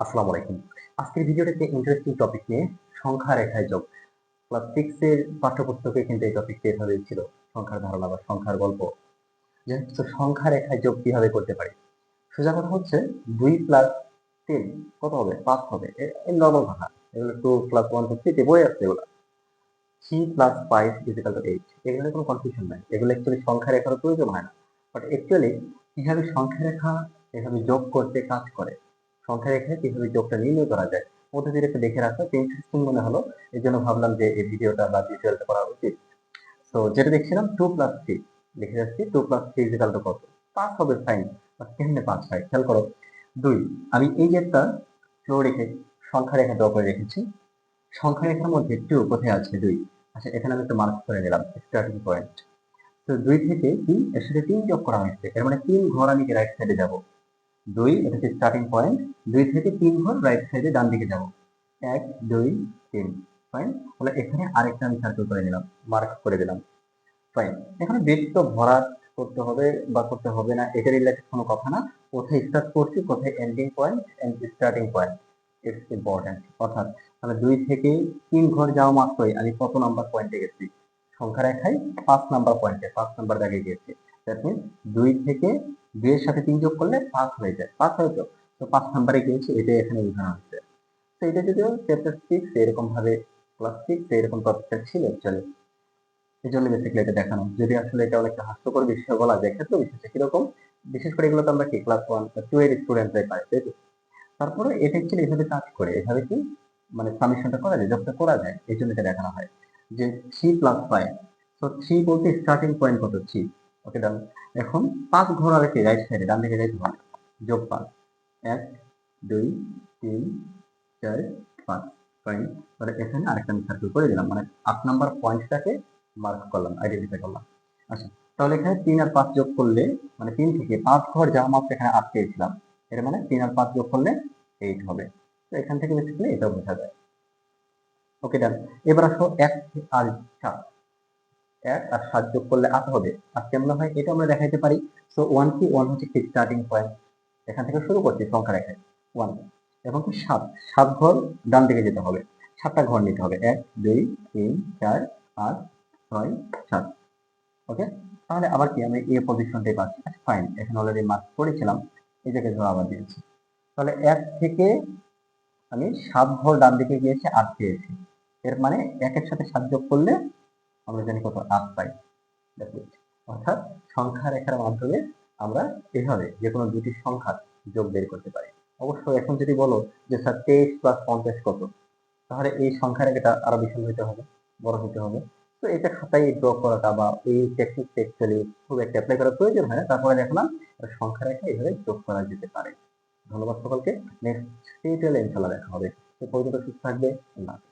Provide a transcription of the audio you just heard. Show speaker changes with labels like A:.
A: আসসালামু আলাইকুম। আজকের ভিডিওটাতে ইন্টারেস্টিং টপিক নিয়ে সংখ্যা রেখায় যোগ। ক্লাস 6 এর পাঠ্যপুস্তকে কিন্তু এই টপিকটা এভাবেই ছিল। সংখ্যার ধারণা বা সংখ্যার গল্প। তো সংখ্যা রেখায় যোগ কিভাবে করতে পারি? সোজা কথা হচ্ছে 2 প্লাস 3 কত হবে? 5 হবে। এই নরমাল ভাষা। এগুলো 2 প্লাস 1 2 3 বই আছে এগুলা। 3 প্লাস 5 ইকুয়াল টু 8 এগুলো কোনো কনফিউশন নাই। এগুলো অ্যাকচুয়ালি সংখ্যা রেখার প্রয়োজন হয় না। বাট অ্যাকচুয়ালি কিভাবে সংখ্যা রেখা এভাবে যোগ করতে কাজ করে, সংখ্যা রেখায় কিভাবে যোগটা নির্ণয় করা যায় পদ্ধতিটা একটু দেখে রাখা ইন্টারেস্টিং মনে হলো। এই জন্য ভাবলাম যে এই ভিডিওটা বা টিউটোরিয়ালটা করা উচিত। তো যেটা দেখছিলাম 2 প্লাস 3 লিখে যাচ্ছি 2 প্লাস 3 ইকুয়াল টু কত? 5 হবে ফাইন। কেমনে 5 হয় খেয়াল করো। 2 আমি এই যে একটা ফ্লো রেখে সংখ্যা রেখা ড্র করে রেখেছি। সংখ্যা রেখার মধ্যে 2 কোথায় আছে? 2। আচ্ছা এখানে আমি একটা মার্ক করে নিলাম স্টার্টিং পয়েন্ট। তো 2 থেকে 3 এর সাথে 3 যোগ করা হয়েছে। এর মানে 3 ঘর আমি রাইট সাইডে যাব। 2 এটা হচ্ছে স্টার্টিং পয়েন্ট। 2 থেকে 3 ঘর রাইট সাইডে ডান দিকে যাব। 1 2 3 ফাইন। তাহলে এখানে আরেকটা আমি সার্কেল করে নিলাম, মার্ক করে দিলাম। ফাইন। এখানে বৃত্ত ভরাট করতে হবে বা করতে হবে না এটা রিলেটেড কোনো কথা না। কোথায় স্টার্ট করছি, কোথায় ending point end starting point it's important. অর্থাৎ আমি 2 থেকে 3 ঘর যাওয়া মাত্রই আমি কত নাম্বার পয়েন্টে গেছি? সংখ্যা রেখায় 5 নাম্বার পয়েন্টে 5 নাম্বার জায়গায় গিয়েছি। দ্যাট মিন্স 2 থেকে 2 এর সাথে 3 যোগ করলে 5 হয়ে যায়। 5 হয়তো তো 5 নাম্বারে গিয়েছি, এটাই এখানে বোঝানো হচ্ছে। তো এটা যদিও চ্যাপ্টার 6 এরকম ভাবে ক্লাস 6 এরকম টপিকটা ছিল অ্যাকচুয়ালি। এই জন্য বেসিক্যালি এটা দেখানো। যদি আসলে এটা অনেকটা হাস্যকর বিষয় বলা যায়, ক্ষেত্র বিশেষে কিরকম, বিশেষ করে এগুলো তো আমরা কি ক্লাস 1 বা 2 এর স্টুডেন্টরাই পাই, তাই তো? তারপরে এটা অ্যাকচুয়ালি এভাবে কাজ করে, এভাবে কি মানে সামেশনটা করা যায়, যোগটা করা যায়, এই জন্য এটা দেখানো হয় যে 3 প্লাস 5। তো 3 বলতে স্টার্টিং পয়েন্ট কত? 3। ওকে ডান। এখন 5 ঘর আর কি রাইট সাইডে ডান দিকে যাইতে হবে। যোগ 5 1 2 3 4 5 ফাইন। তাহলে এখানে আরেকটা আমি সার্কেল করে দিলাম, মানে 8 নাম্বার পয়েন্টটাকে মার্ক করলাম, আইডেন্টিফাই করলাম। আচ্ছা তাহলে এখানে 3 আর 5 যোগ করলে মানে 3 থেকে 5 ঘর যাওয়া মাত্র এখানে 8 পেয়েছিলাম। এর মানে 3 আর 5 যোগ করলে 8 হবে। তো এখান থেকে বেসিক্যালি এটা বোঝা যায়। ওকে ডান। এবার আসো 1 আর 7, 1 আর 7 যোগ করলে 8 হবে। আর কেমন হয় এটা আমরা দেখাইতে পারি। সো 1 কি 1 হচ্ছে কি স্টার্টিং পয়েন্ট, এখান থেকে শুরু করছি সংখ্যা রেখায় 1। এবং কি 7 7 ঘর ডান দিকে যেতে হবে, 7টা ঘর নিতে হবে। 1 2 3 4 5 6 7। ওকে। তাহলে আবার কি আমি এই পজিশনটাই পাচ্ছি। ফাইন, এখানে অলরেডি মার্ক করেছিলাম, এই জায়গায় ধর আবার দিয়েছি। তাহলে 1 থেকে আমি 7 ঘর ডান দিকে গিয়েছি 8 পেয়েছি। এর মানে 1 এর সাথে 7 যোগ করলে আমরা জানি কত? 8 পাই। That's it. অর্থাৎ সংখ্যা রেখার মাধ্যমে আমরা এভাবে যে কোনো দুটি সংখ্যার যোগ বের করতে পারি। অবশ্য এখন যদি বলো যে স্যার 23 প্লাস 50 কত, তাহলে এই সংখ্যা রেখাটা আরো বিশাল হতে হবে, বড় হতে হবে। তো এটা খাতায় ড্র করাটা বা এই টেকনিকটা অ্যাকচুয়ালি খুব একটা অ্যাপ্লাই করার প্রয়োজন হয় না। তারপরে দেখলাম সংখ্যা রেখা এভাবে যোগ করা যেতে পারে। ধন্যবাদ সকলকে। নেক্সট টিউটোরিয়ালে ইনশাআল্লাহ দেখা হবে। সে পর্যন্ত সুস্থ থাকবে। আল্লাহ হাফেজ।